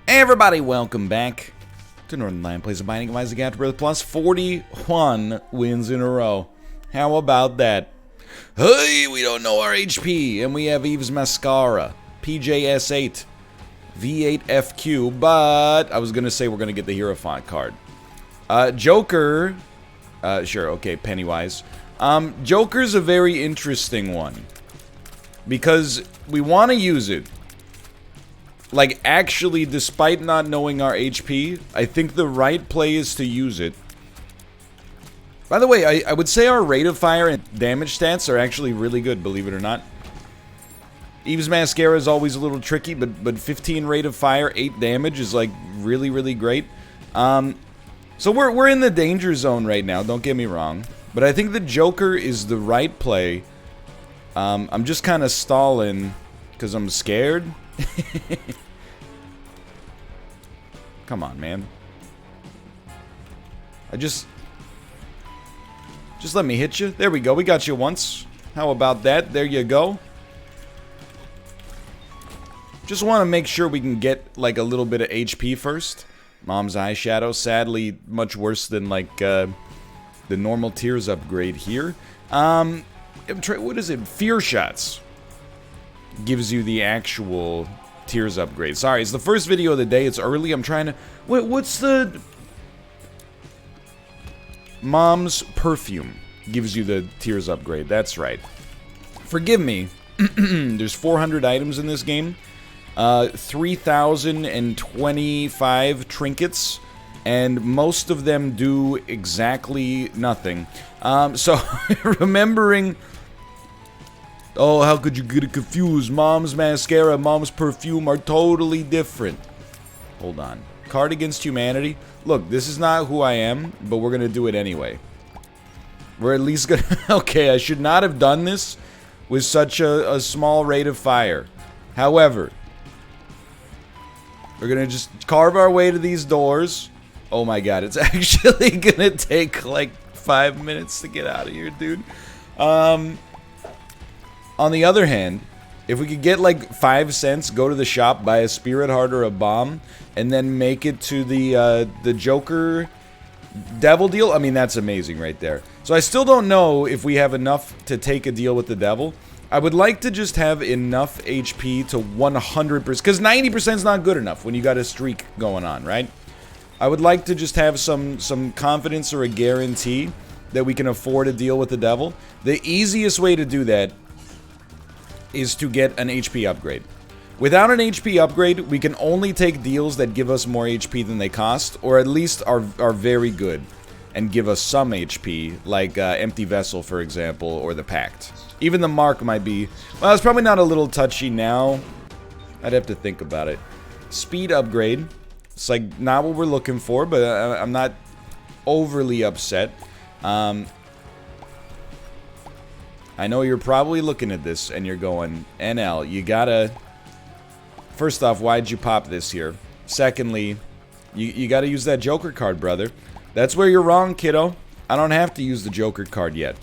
Hey everybody, welcome back to Northernlion Plays a Binding of Isaac Afterbirth Plus 41 wins in a row. How about that? Hey, we don't know our HP, and we have Eve's Mascara, PJS8, V8FQ, but I was gonna say we're gonna get the Hero Font card. Joker, sure, okay, Pennywise. Joker's a very interesting one, because we want to use it. Like, actually, despite not knowing our HP, I think the right play is to use it. By the way, I would say our rate of fire and damage stats are actually really good, believe it or not. Eve's Mascara is always a little tricky, but 15 rate of fire, 8 damage is, like, really, really great. So we're in the danger zone right now, don't get me wrong. But I think the Joker is the right play. I'm just kind of stalling because I'm scared. Come on, man. Just let me hit you. There we go. We got you once. How about that? There you go. Just want to make sure we can get like a little bit of HP first. Mom's eyeshadow, sadly, much worse than like the normal tears upgrade here. What is it? Fear shots gives you the actual tears upgrade. Sorry, it's the first video of the day. It's early. I'm trying to... what's the... Mom's perfume gives you the tears upgrade. That's right. Forgive me. There's 400 items in this game. 3,025 trinkets. And most of them do exactly nothing. So, remembering... Oh, how could you get it confused? Mom's mascara, mom's perfume are totally different. Hold on. Card against humanity. Look, this is not who I am, but we're gonna do it anyway. We're at least gonna... Okay, I should not have done this with such a small rate of fire. However, we're gonna just carve our way to these doors. Oh my god, it's actually gonna take like 5 minutes to get out of here, dude. On the other hand, if we could get like 5 cents, go to the shop, buy a spirit heart or a bomb, and then make it to the Joker devil deal, I mean, that's amazing right there. So I still don't know if we have enough to take a deal with the devil. I would like to just have enough HP to 100%, because 90% is not good enough when you got a streak going on, right? I would like to just have some confidence or a guarantee that we can afford a deal with the devil. The easiest way to do that is to get an HP upgrade. Without an HP upgrade, we can only take deals that give us more HP than they cost, or at least are very good and give us some HP, like Empty Vessel, for example, or the Pact. Even the Mark might be... Well, it's probably not a little touchy now. I'd have to think about it. Speed upgrade. It's like not what we're looking for, but I'm not overly upset. I know you're probably looking at this and you're going, NL, you gotta... First off, why'd you pop this here? Secondly, you gotta use that Joker card, brother. That's where you're wrong, kiddo. I don't have to use the Joker card yet.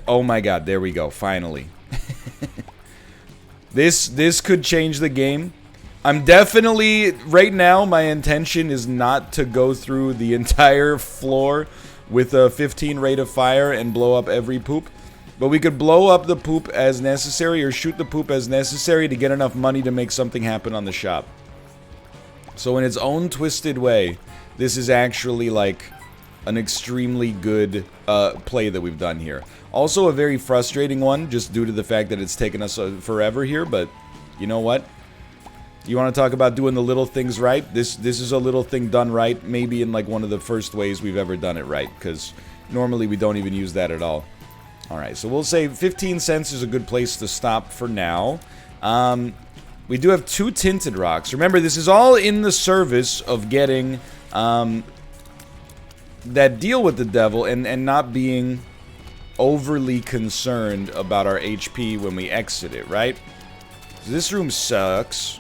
Oh my god, there we go, finally. This could change the game. I'm definitely... Right now, my intention is not to go through the entire floor with a 15 rate of fire and blow up every poop. But we could blow up the poop as necessary, or shoot the poop as necessary to get enough money to make something happen on the shop. So in its own twisted way, this is actually like an extremely good play that we've done here. Also a very frustrating one, just due to the fact that it's taken us forever here, but you know what? You want to talk about doing the little things right? This is a little thing done right, maybe in like one of the first ways we've ever done it right, because normally we don't even use that at all. Alright, so we'll say 15 cents is a good place to stop for now. We do have 2 tinted rocks. Remember, this is all in the service of getting that deal with the devil and not being overly concerned about our HP when we exit it, right? So this room sucks.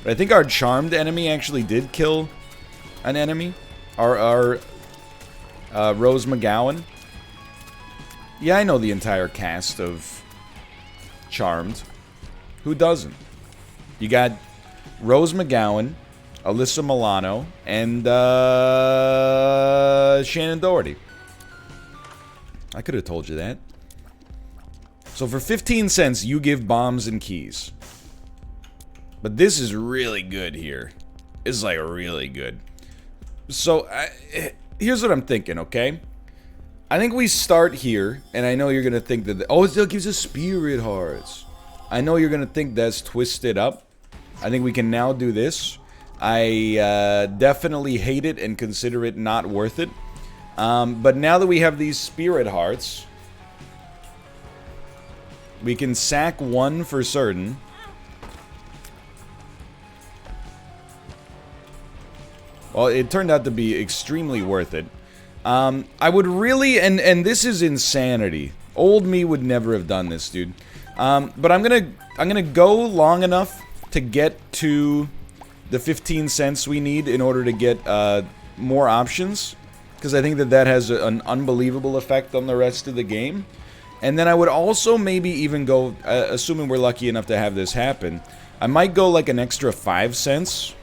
But I think our charmed enemy actually did kill an enemy. Our Rose McGowan. Yeah, I know the entire cast of Charmed. Who doesn't? You got Rose McGowan, Alyssa Milano, and Shannon Doherty. I could have told you that. So for 15 cents, you give bombs and keys. But this is really good here. This is like really good. So here's what I'm thinking, okay? I think we start here, and I know you're going to think that... oh, it still gives us spirit hearts. I know you're going to think that's twisted up. I think we can now do this. I definitely hate it and consider it not worth it. But now that we have these spirit hearts, we can sack one for certain. Well, it turned out to be extremely worth it. I would really, and this is insanity. Old me would never have done this, dude. But I'm gonna go long enough to get to the 15 cents we need in order to get more options, because I think that has an unbelievable effect on the rest of the game. And then I would also maybe even go, assuming we're lucky enough to have this happen, I might go like an extra 5 cents.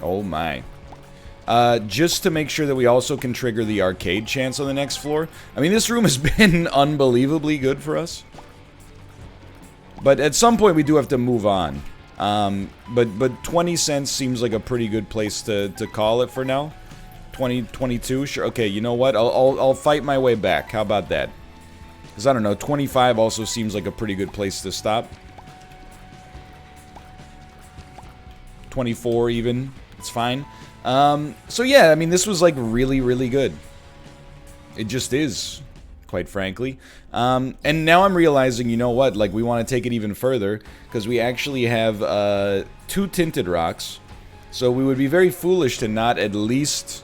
Oh my. Just to make sure that we also can trigger the arcade chance on the next floor. I mean, this room has been unbelievably good for us. But at some point we do have to move on. But 20 cents seems like a pretty good place to call it for now. 22, sure. Okay, you know what? I'll fight my way back. How about that? Because I don't know, 25 also seems like a pretty good place to stop. 24 even. It's fine. So yeah, I mean, this was like really, really good. It just is, quite frankly. And now I'm realizing, you know what, like we want to take it even further, because we actually have 2 tinted rocks. So we would be very foolish to not at least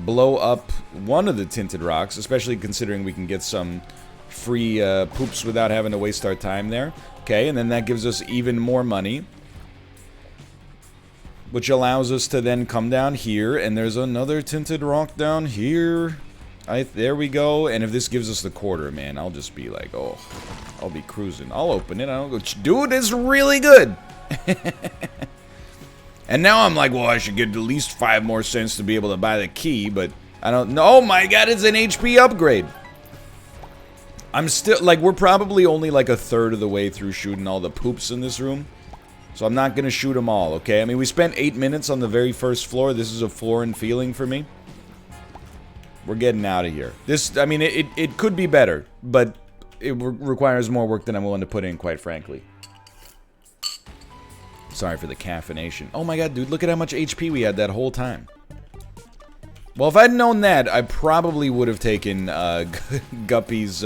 blow up one of the tinted rocks, especially considering we can get some free poops without having to waste our time there. Okay, and then that gives us even more money, which allows us to then come down here, and there's another tinted rock down here. There we go. And if this gives us the quarter, man, I'll just be like, oh, I'll be cruising. I'll open it. I'll go, dude, it's really good. And now I'm like, well, I should get at least 5 more cents to be able to buy the key, but I don't know. Oh my god, it's an HP upgrade. I'm still, like, we're probably only like a third of the way through shooting all the poops in this room. So I'm not going to shoot them all, okay? I mean, we spent 8 minutes on the very first floor. This is a foreign feeling for me. We're getting out of here. This, I mean, it could be better, but it requires more work than I'm willing to put in, quite frankly. Sorry for the caffeination. Oh my god, dude, look at how much HP we had that whole time. Well, if I'd known that, I probably would have taken Guppy's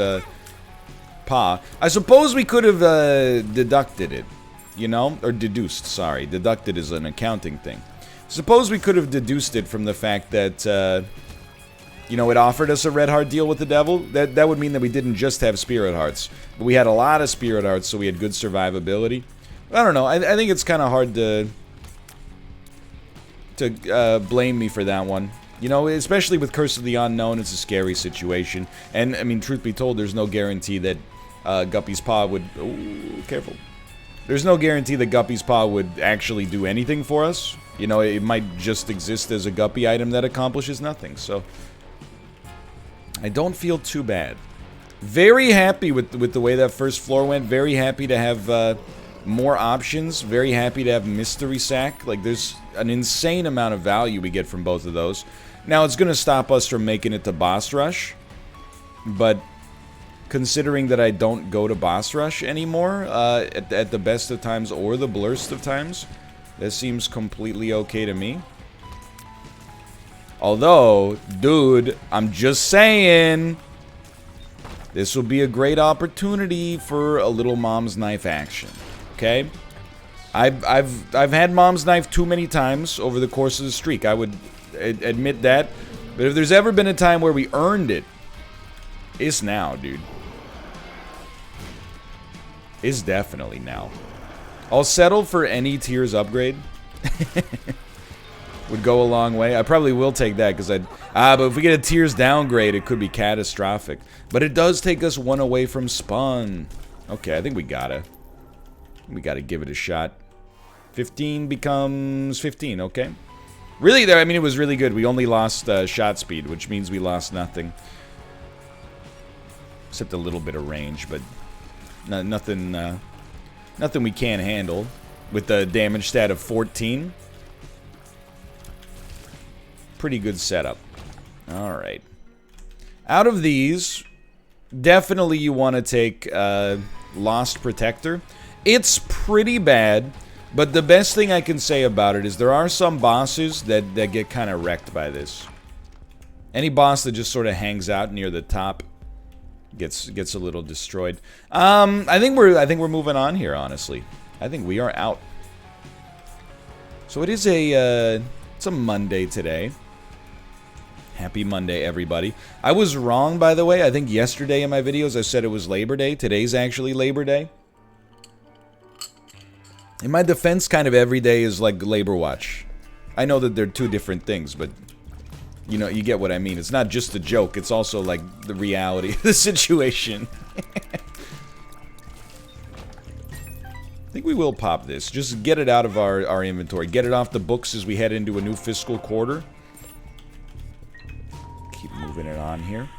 paw. I suppose we could have deducted it. You know? Or deduced, sorry. Deducted is an accounting thing. Suppose we could have deduced it from the fact that, you know, it offered us a red heart deal with the devil. That would mean that we didn't just have spirit hearts, but we had a lot of spirit hearts, so we had good survivability. I don't know. I think it's kind of hard to blame me for that one. You know, especially with Curse of the Unknown, it's a scary situation. And, I mean, truth be told, there's no guarantee that Guppy's paw would... Ooh, careful. There's no guarantee that Guppy's paw would actually do anything for us. You know, it might just exist as a Guppy item that accomplishes nothing, so... I don't feel too bad. Very happy with the way that first floor went. Very happy to have more options. Very happy to have Mystery Sack. Like, there's an insane amount of value we get from both of those. Now, it's going to stop us from making it to Boss Rush. But considering that I don't go to Boss Rush anymore, at the best of times or the blurst of times, that seems completely okay to me. Although, dude, I'm just saying, this will be a great opportunity for a little mom's knife action. Okay? I've had mom's knife too many times over the course of the streak. I would admit that. But if there's ever been a time where we earned it, it's now, dude. It's definitely now. I'll settle for any tiers upgrade. Would go a long way. I probably will take that because but if we get a tiers downgrade, it could be catastrophic. But it does take us one away from spawn. Okay, I think we gotta give it a shot. 15 becomes 15, okay. Really, there. I mean, it was really good. We only lost shot speed, which means we lost nothing. Except a little bit of range, but nothing we can't handle. With the damage stat of 14. Pretty good setup. Alright. Out of these, definitely you want to take Lost Protector. It's pretty bad, but the best thing I can say about it is there are some bosses that get kind of wrecked by this. Any boss that just sort of hangs out near the top gets a little destroyed. I think we're moving on here, honestly. I think we are out. So it is it's a Monday today. Happy Monday, everybody. I was wrong, by the way. I think yesterday in my videos I said it was Labor Day. Today's actually Labor Day. In my defense, kind of every day is like Labor Watch. I know that they're two different things, but you know, you get what I mean. It's not just a joke, it's also like the reality of the situation. I think we will pop this. Just get it out of our inventory. Get it off the books as we head into a new fiscal quarter. Keep moving it on here.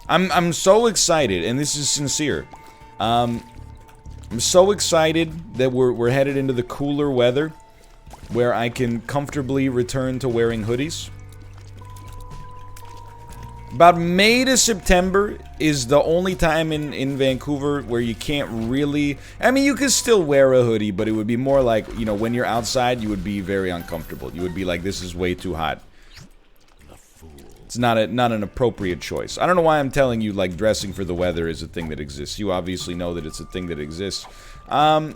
I'm so excited, and this is sincere. I'm so excited that we're headed into the cooler weather where I can comfortably return to wearing hoodies. About May to September is the only time in Vancouver where you can't really... I mean, you can still wear a hoodie, but it would be more like, you know, when you're outside, you would be very uncomfortable. You would be like, this is way too hot. It's not an appropriate choice. I don't know why I'm telling you, like, dressing for the weather is a thing that exists. You obviously know that it's a thing that exists. But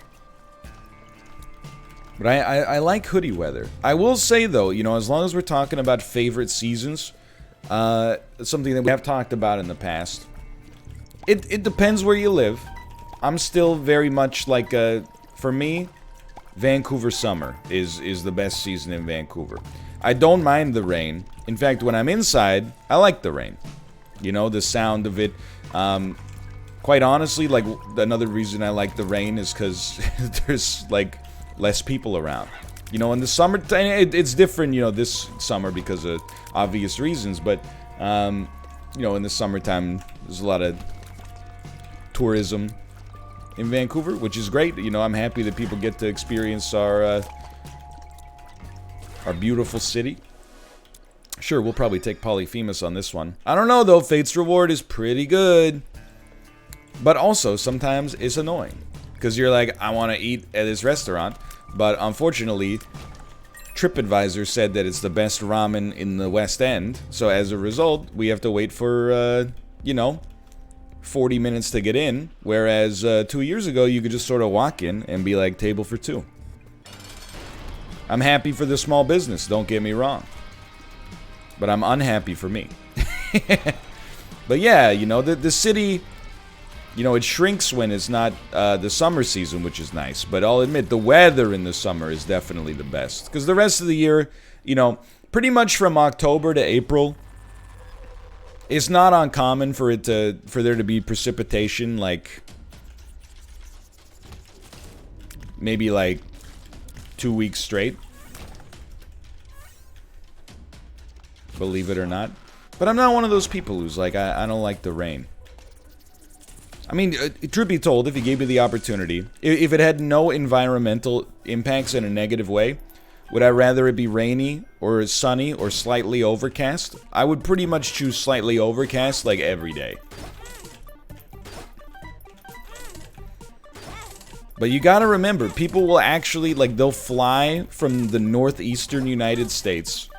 I like hoodie weather. I will say, though, you know, as long as we're talking about favorite seasons... something that we have talked about in the past. It depends where you live. I'm still very much like, for me, Vancouver summer is the best season in Vancouver. I don't mind the rain. In fact, when I'm inside, I like the rain. You know, the sound of it. Quite honestly, like, another reason I like the rain is because there's, like, less people around. You know, in the summer, it's different, you know, this summer because of obvious reasons, but, you know, in the summertime, there's a lot of tourism in Vancouver, which is great. You know, I'm happy that people get to experience our beautiful city. Sure, we'll probably take Polyphemus on this one. I don't know, though. Fate's Reward is pretty good. But also, sometimes it's annoying. Because you're like, I want to eat at this restaurant. But unfortunately, TripAdvisor said that it's the best ramen in the West End. So as a result, we have to wait for, you know, 40 minutes to get in. Whereas 2 years ago, you could just sort of walk in and be like, table for two. I'm happy for the small business, don't get me wrong. But I'm unhappy for me. But yeah, you know, the city... You know, it shrinks when it's not the summer season, which is nice. But I'll admit, the weather in the summer is definitely the best. Because the rest of the year, you know, pretty much from October to April, it's not uncommon for there to be precipitation, like, maybe like 2 weeks straight. Believe it or not. But I'm not one of those people who's like, I don't like the rain. I mean, truth be told, if you gave me the opportunity, if it had no environmental impacts in a negative way, would I rather it be rainy or sunny or slightly overcast? I would pretty much choose slightly overcast, like, every day. But you gotta remember, people will actually, like, they'll fly from the northeastern United States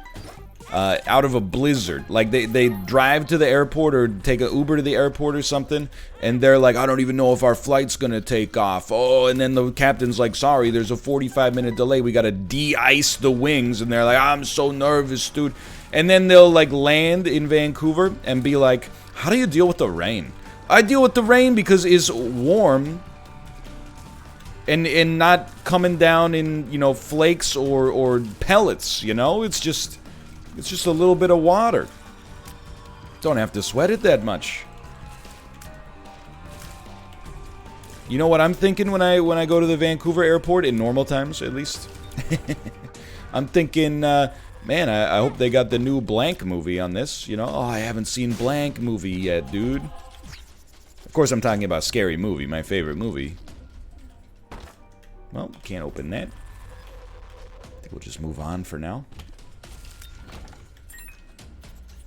out of a blizzard. Like, they drive to the airport or take an Uber to the airport or something, and they're like, I don't even know if our flight's gonna take off. Oh, and then the captain's like, sorry, there's a 45-minute delay. We gotta de-ice the wings. And they're like, I'm so nervous, dude. And then they'll, like, land in Vancouver and be like, how do you deal with the rain? I deal with the rain because it's warm and not coming down in, you know, flakes or pellets, you know? It's just a little bit of water. Don't have to sweat it that much. You know what I'm thinking when I go to the Vancouver airport, in normal times, at least? I'm thinking, man, I hope they got the new Blank movie on this, you know? Oh, I haven't seen Blank movie yet, dude. Of course, I'm talking about Scary Movie, my favorite movie. Well, can't open that. I think we'll just move on for now.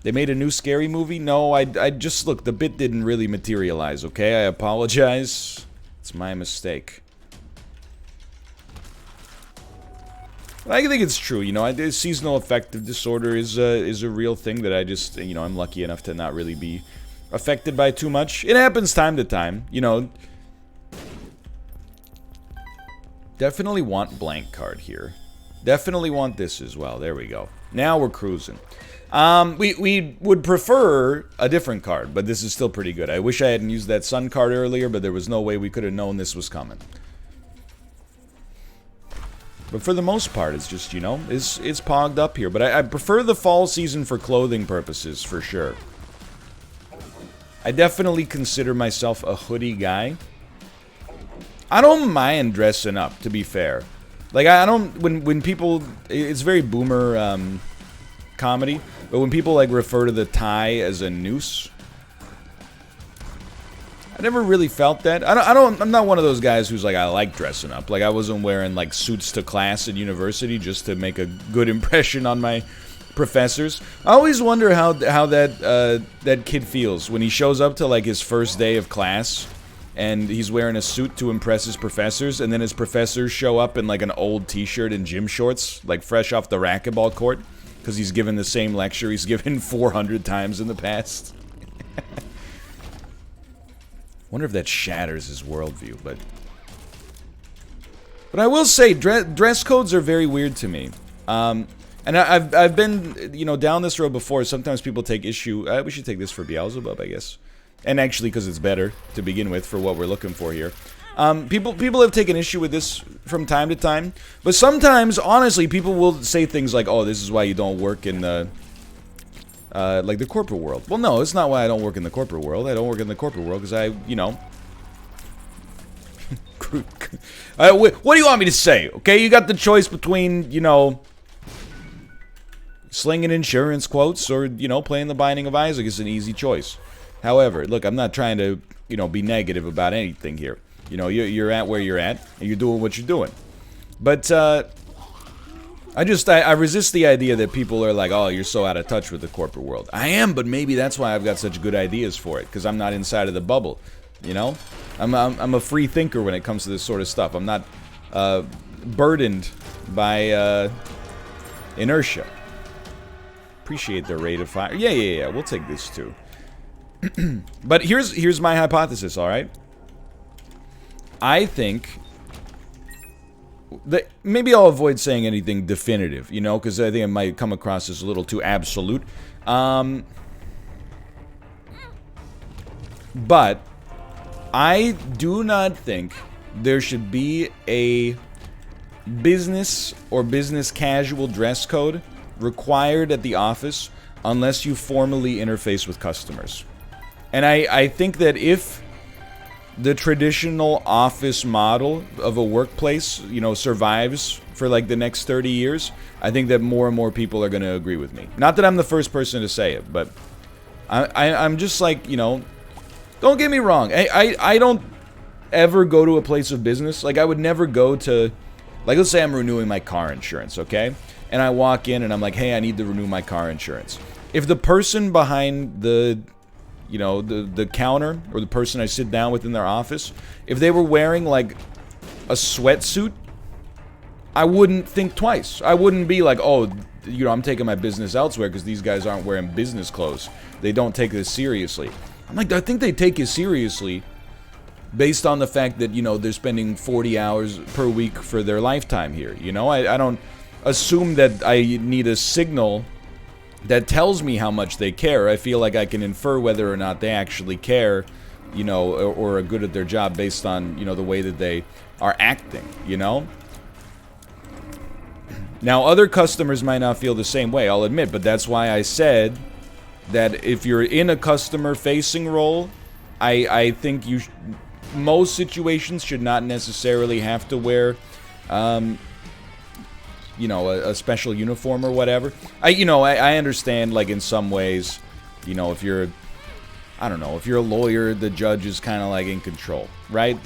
They made a new Scary Movie? No, I just, look, the bit didn't really materialize, okay? I apologize. It's my mistake. I think it's true, you know, seasonal affective disorder is a real thing that I just, you know, I'm lucky enough to not really be affected by too much. It happens time to time, you know. Definitely want Blank card here. Definitely want this as well. There we go. Now we're cruising. We would prefer a different card, but this is still pretty good. I wish I hadn't used that Sun card earlier, but there was no way we could have known this was coming. But for the most part, it's just, you know, it's pogged up here. But I prefer the fall season for clothing purposes, for sure. I definitely consider myself a hoodie guy. I don't mind dressing up, to be fair. Like, I don't, when people, it's very boomer, comedy. But when people, like, refer to the tie as a noose, I never really felt that. I'm not one of those guys who's like, I like dressing up. Like, I wasn't wearing, like, suits to class at university just to make a good impression on my professors. I always wonder how that kid feels when he shows up to, like, his first day of class and he's wearing a suit to impress his professors, and then his professors show up in, like, an old t-shirt and gym shorts, like, fresh off the racquetball court, because he's given the same lecture he's given 400 times in the past. Wonder if that shatters his worldview, but I will say, dress codes are very weird to me. And I've been, you know, down this road before. Sometimes people take issue. We should take this for Beelzebub, I guess. And actually, because it's better to begin with for what we're looking for here. People have taken issue with this from time to time. But sometimes, honestly, people will say things like, oh, this is why you don't work in the... like the corporate world. Well, no, it's not why I don't work in the corporate world. I don't work in the corporate world because I, you know... what do you want me to say? Okay, you got the choice between, you know... slinging insurance quotes or, you know, playing the Binding of Isaac is an easy choice. However, look, I'm not trying to, you know, be negative about anything here. You know, you're at where you're at, and you're doing what you're doing. But, I resist the idea that people are like, oh, you're so out of touch with the corporate world. I am, but maybe that's why I've got such good ideas for it, because I'm not inside of the bubble, you know? I'm a free thinker when it comes to this sort of stuff. I'm not burdened by inertia. Appreciate the rate of fire. Yeah, we'll take this too. But here's my hypothesis, alright? I think... maybe I'll avoid saying anything definitive, you know, because I think it might come across as a little too absolute. But I do not think there should be a business or business casual dress code required at the office unless you formally interface with customers. And I think that if the traditional office model of a workplace, you know, survives for like the next 30 years, I think that more and more people are going to agree with me. Not that I'm the first person to say it, but I'm just like, you know, don't get me wrong. I don't ever go to a place of business. Like, I would never go to, like, let's say I'm renewing my car insurance, okay? And I walk in and I'm like, hey, I need to renew my car insurance. If the person behind the... you know, the counter, or the person I sit down with in their office, if they were wearing, like, a sweatsuit, I wouldn't think twice. I wouldn't be like, oh, you know, I'm taking my business elsewhere because these guys aren't wearing business clothes. They don't take this seriously. I'm like, I think they take it seriously based on the fact that, you know, they're spending 40 hours per week for their lifetime here, you know? I don't assume that I need a signal that tells me how much they care. I feel like I can infer whether or not they actually care, you know, or are good at their job based on, you know, the way that they are acting, you know? Now, other customers might not feel the same way, I'll admit, but that's why I said that if you're in a customer-facing role, I think you most situations should not necessarily have to wear, you know, a special uniform or whatever. I understand, like, in some ways, you know, if you're, I don't know, if you're a lawyer, the judge is kind of, like, in control, right?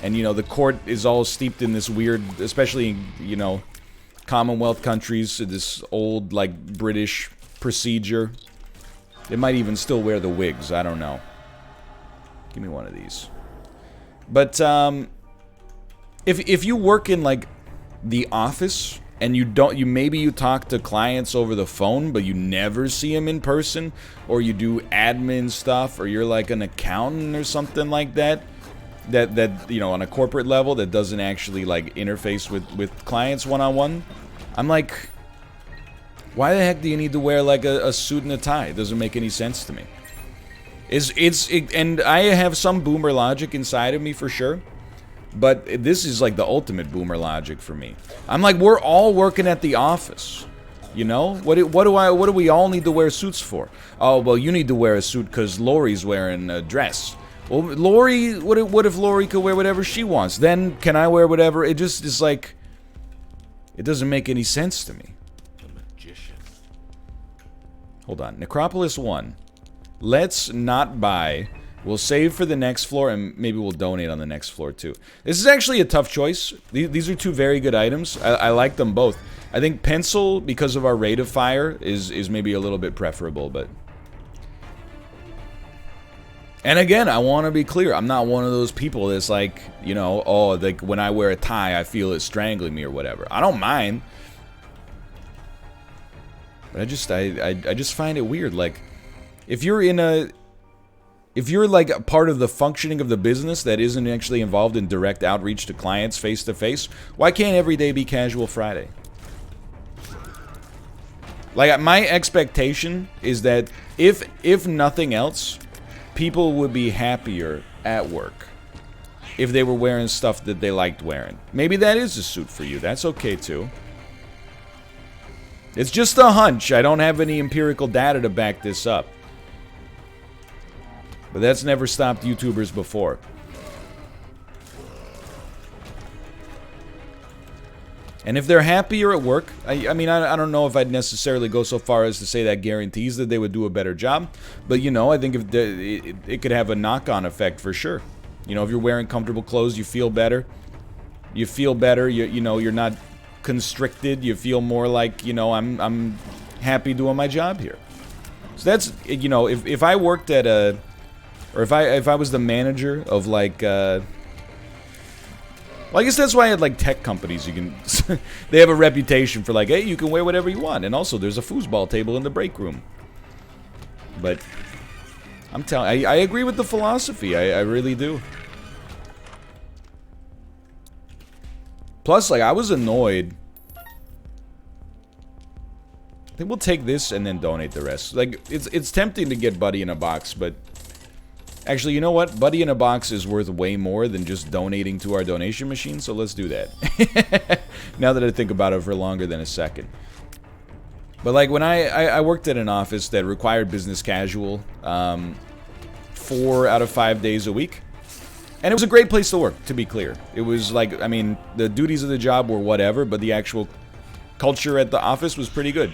And, you know, the court is all steeped in this weird, especially, you know, Commonwealth countries, this old, like, British procedure. They might even still wear the wigs, I don't know. Give me one of these. But, if you work in, like, the office, and maybe you talk to clients over the phone, but you never see them in person, or you do admin stuff, or you're, like, an accountant or something like that, that you know, on a corporate level, that doesn't actually, like, interface with clients one-on-one, I'm like, why the heck do you need to wear, like, a suit and a tie? It doesn't make any sense to me. And I have some boomer logic inside of me for sure, but this is like the ultimate boomer logic for me. I'm like, we're all working at the office, you know? What do we all need to wear suits for? Oh, well, you need to wear a suit because Lori's wearing a dress. Well, Lori, what if Lori could wear whatever she wants? Then can I wear whatever? It just is like, it doesn't make any sense to me. The magician. Hold on, Necropolis 1. Let's not buy. We'll save for the next floor, and maybe we'll donate on the next floor too. This is actually a tough choice. These are two very good items. I like them both. I think pencil, because of our rate of fire, is maybe a little bit preferable, but... And again, I want to be clear. I'm not one of those people that's like, you know, oh, like when I wear a tie, I feel it strangling me or whatever. I don't mind. But I just find it weird. Like, if you're like a part of the functioning of the business that isn't actually involved in direct outreach to clients face to face, why can't every day be Casual Friday? Like, my expectation is that if nothing else, people would be happier at work if they were wearing stuff that they liked wearing. Maybe that is a suit for you. That's okay too. It's just a hunch. I don't have any empirical data to back this up. But that's never stopped YouTubers before. And if they're happier at work, I mean, I don't know if I'd necessarily go so far as to say that guarantees that they would do a better job. But, you know, I think if it could have a knock-on effect for sure. You know, if you're wearing comfortable clothes, you feel better. You feel better. You know, you're not constricted. You feel more like, you know, I'm happy doing my job here. So that's, you know, if I worked at a... Or if I was the manager of, like, well, I guess that's why I had, like, tech companies. You can... they have a reputation for, like, hey, you can wear whatever you want. And also, there's a foosball table in the break room. But... I'm telling... I agree with the philosophy. I really do. Plus, like, I was annoyed. I think we'll take this and then donate the rest. Like, it's tempting to get Buddy in a box, but... Actually, you know what? Buddy in a box is worth way more than just donating to our donation machine, so let's do that. Now that I think about it for longer than a second. But like when I worked at an office that required business casual 4 out of 5 days a week. And it was a great place to work, to be clear. It was like, I mean, the duties of the job were whatever, but the actual culture at the office was pretty good.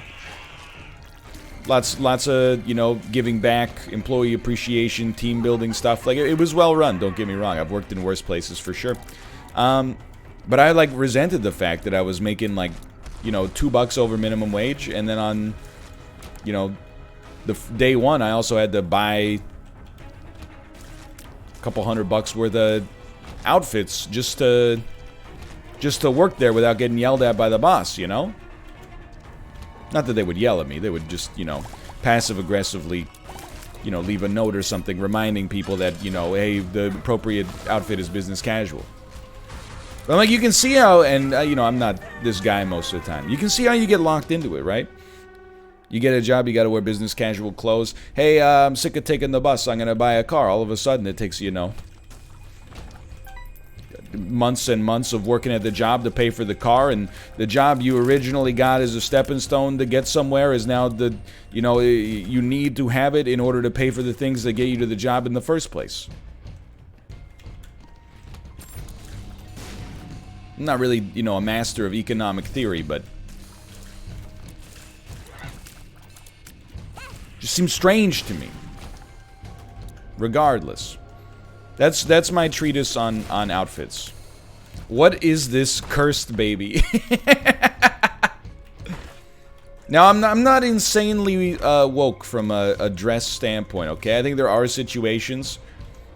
Lots of, you know, giving back, employee appreciation, team building stuff. Like, it was well run, don't get me wrong. I've worked in worse places for sure. But I, like, resented the fact that I was making, like, you know, $2 over minimum wage. And then on, you know, the day one, I also had to buy a couple $100 worth of outfits just to work there without getting yelled at by the boss, you know? Not that they would yell at me, they would just, you know, passive-aggressively, you know, leave a note or something reminding people that, you know, hey, the appropriate outfit is business casual. But, like, you can see how, and, you know, I'm not this guy most of the time. You can see how you get locked into it, right? You get a job, you gotta wear business casual clothes. Hey, I'm sick of taking the bus, I'm gonna buy a car. All of a sudden, it takes, you know, months and months of working at the job to pay for the car, and the job you originally got as a stepping stone to get somewhere is now the, you know, you need to have it in order to pay for the things that get you to the job in the first place. I'm not really, you know, a master of economic theory, but just seems strange to me. Regardless, that's my treatise on outfits. What is this cursed baby? Now, I'm not insanely woke from a dress standpoint, okay? I think there are situations,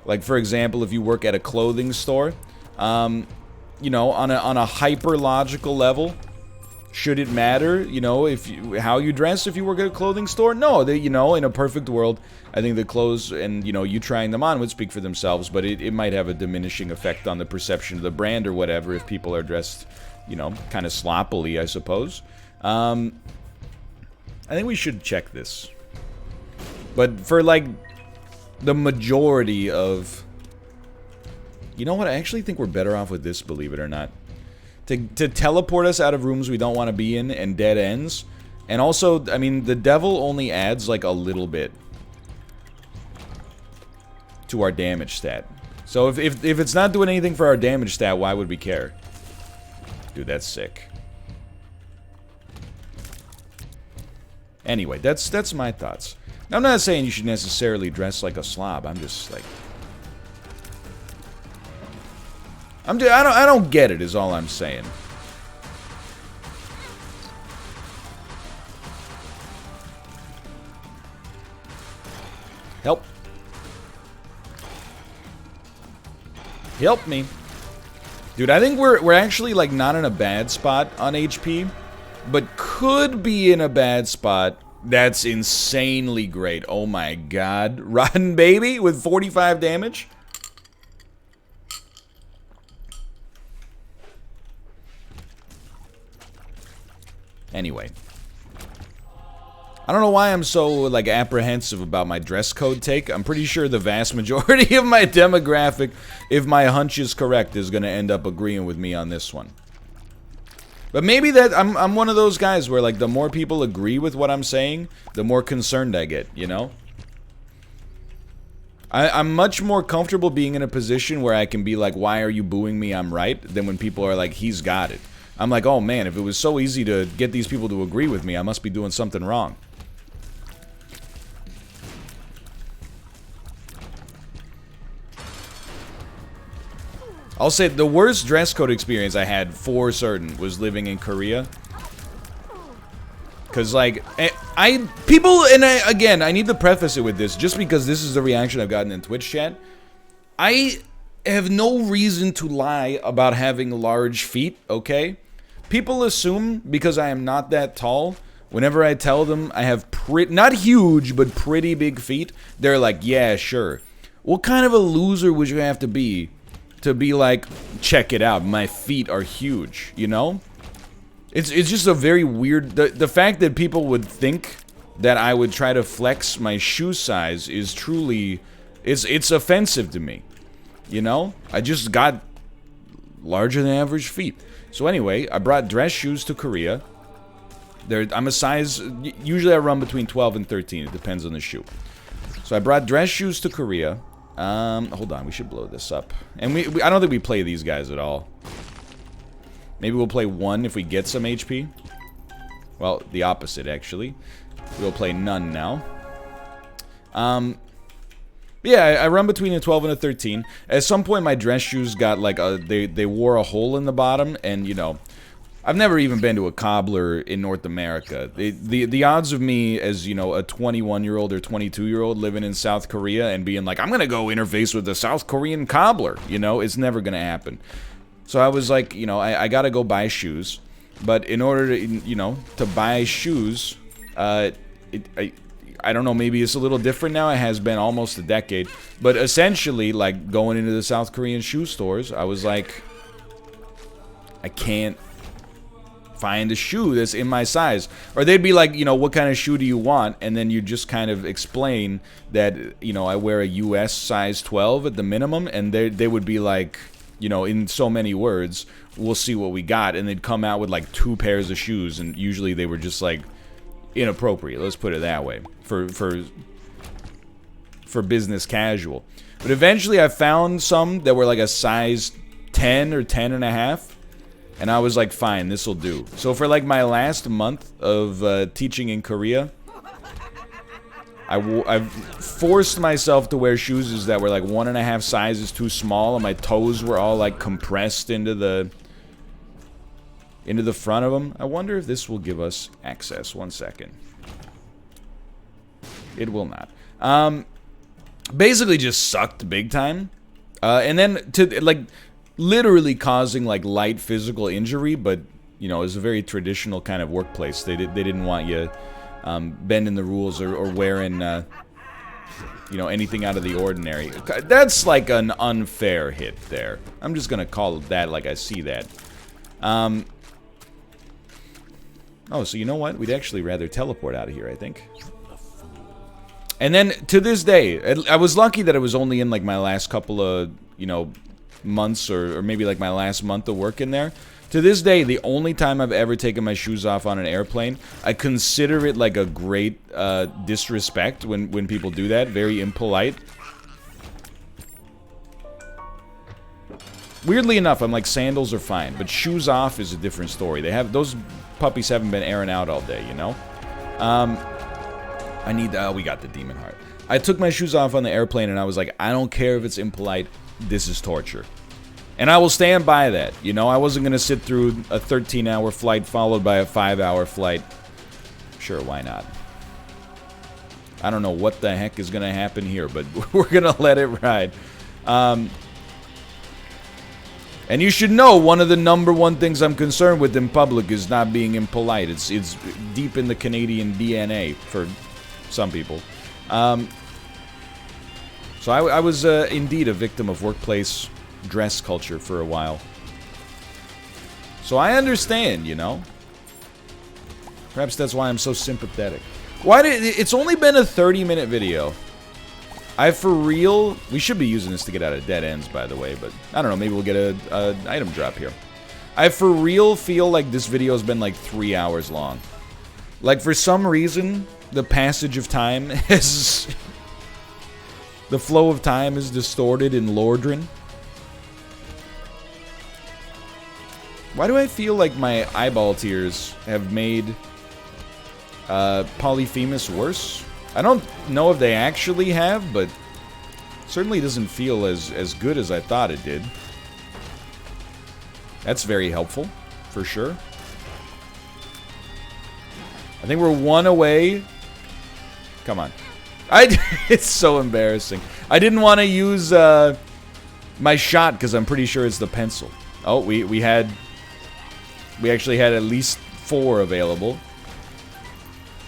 like, for example, if you work at a clothing store, you know, on a hyper-logical level, should it matter, you know, how you dress if you work at a clothing store? No, you know, in a perfect world, I think the clothes and, you know, you trying them on would speak for themselves, but it might have a diminishing effect on the perception of the brand or whatever if people are dressed, you know, kind of sloppily, I suppose. I think we should check this. But for, like, the majority of... You know what? I actually think we're better off with this, believe it or not. To teleport us out of rooms we don't want to be in and dead ends. And also, I mean, the devil only adds, like, a little bit to our damage stat. So if it's not doing anything for our damage stat, why would we care? Dude, that's sick. Anyway, that's my thoughts. Now, I'm not saying you should necessarily dress like a slob. I'm just like, I don't get it. Is all I'm saying. Help! Help me, dude. I think we're actually like not in a bad spot on HP. But could be in a bad spot. That's insanely great. Oh my god. Rotten baby with 45 damage. Anyway. I don't know why I'm so, like, apprehensive about my dress code take. I'm pretty sure the vast majority of my demographic, if my hunch is correct, is going to end up agreeing with me on this one. But maybe that I'm one of those guys where, like, the more people agree with what I'm saying, the more concerned I get, you know? I'm much more comfortable being in a position where I can be like, why are you booing me? I'm right, than when people are like, he's got it. I'm like, oh man, if it was so easy to get these people to agree with me, I must be doing something wrong. I'll say the worst dress code experience I had, for certain, was living in Korea. Because, like, again, I need to preface it with this, just because this is the reaction I've gotten in Twitch chat. I have no reason to lie about having large feet, okay? People assume, because I am not that tall, whenever I tell them I have not huge, but pretty big feet, they're like, yeah, sure. What kind of a loser would you have to be like, check it out, my feet are huge, you know? It's just a very weird... The fact that people would think that I would try to flex my shoe size is truly... It's offensive to me, you know? I just got larger than average feet. So anyway, I brought dress shoes to Korea. I'm a size... Usually I run between 12 and 13, it depends on the shoe. So I brought dress shoes to Korea. Hold on, we should blow this up. And I don't think we play these guys at all. Maybe we'll play one if we get some HP. Well, the opposite, actually. We'll play none now. Yeah, I run between a 12 and a 13. At some point, my dress shoes got, like, they wore a hole in the bottom, and, you know... I've never even been to a cobbler in North America. The odds of me as, you know, a 21-year-old or 22-year-old living in South Korea and being like, I'm gonna go interface with the South Korean cobbler, you know, it's never gonna happen. So I was like, you know, I gotta go buy shoes. But in order to, you know, to buy shoes, I don't know, maybe it's a little different now. It has been almost a decade. But essentially, like, going into the South Korean shoe stores, I was like, I can't find a shoe that's in my size. Or they'd be like, you know, what kind of shoe do you want? And then you just kind of explain that, you know, I wear a US size 12 at the minimum, and they would be like, you know, in so many words, we'll see what we got. And they'd come out with like 2 pairs of shoes, and usually they were just like inappropriate, let's put it that way, for business casual. But eventually I found some that were like a size 10 or 10 and a half. And I was like, fine, this'll do. So for like my last month of teaching in Korea, I've forced myself to wear shoes that were like 1.5 sizes too small, and my toes were all like compressed into the front of them. I wonder if this will give us access. 1 second. It will not. Basically just sucked big time. And then to like literally causing like light physical injury, but you know, it was a very traditional kind of workplace. They didn't want you bending the rules or wearing you know, anything out of the ordinary. That's like an unfair hit there. I'm just gonna call it that like I see that. Oh, so you know what? We'd actually rather teleport out of here, I think. And then, to this day, I was lucky that it was only in, like, my last couple of, you know, months, or maybe, like, my last month of work in there. To this day, the only time I've ever taken my shoes off on an airplane, I consider it, like, a great disrespect when people do that. Very impolite. Weirdly enough, I'm like, sandals are fine, but shoes off is a different story. Those puppies haven't been airing out all day, you know? We got the demon heart. I took my shoes off on the airplane and I was like, I don't care if it's impolite, this is torture. And I will stand by that, you know? I wasn't gonna sit through a 13-hour flight followed by a 5-hour flight. Sure, why not? I don't know what the heck is gonna happen here, but we're gonna let it ride. And you should know, one of the #1 things I'm concerned with in public is not being impolite. It's deep in the Canadian DNA for some people. So I was indeed a victim of workplace dress culture for a while. So I understand, you know. Perhaps that's why I'm so sympathetic. It's only been a 30-minute video. For real, we should be using this to get out of dead ends, by the way, but I don't know, maybe we'll get an item drop here. I for real feel like this video has been like 3 hours long. Like, for some reason, the passage of time is... the flow of time is distorted in Lordran. Why do I feel like my eyeball tears have made Polyphemus worse? I don't know if they actually have, but certainly doesn't feel as good as I thought it did. That's very helpful, for sure. I think we're 1 away. Come on. It's so embarrassing. I didn't want to use my shot because I'm pretty sure it's the pencil. Oh, we actually had at least 4 available.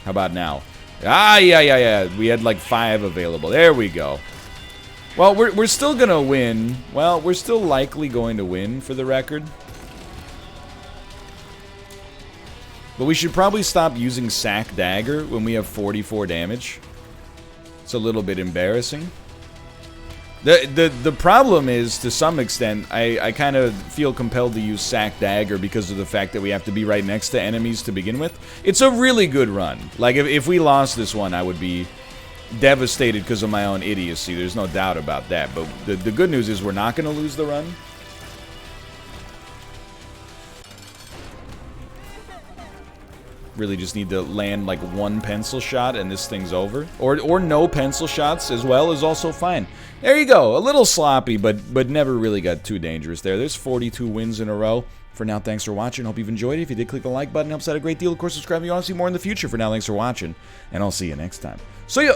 How about now? Yeah. We had like 5 available. There we go. Well, we're still gonna win. Well, we're still likely going to win, for the record. But we should probably stop using Sack Dagger when we have 44 damage. It's a little bit embarrassing. The problem is, to some extent, I kind of feel compelled to use Sack Dagger because of the fact that we have to be right next to enemies to begin with. It's a really good run. Like, if we lost this one, I would be devastated because of my own idiocy. There's no doubt about that. But the good news is we're not going to lose the run. Really just need to land like 1 pencil shot and this thing's over. Or no pencil shots as well is also fine. There you go. A little sloppy, but never really got too dangerous there. There's 42 wins in a row. For now, thanks for watching. Hope you've enjoyed it. If you did, click the like button. Helps out a great deal. Of course, subscribe if you want to see more in the future. For now, thanks for watching, and I'll see you next time. See ya!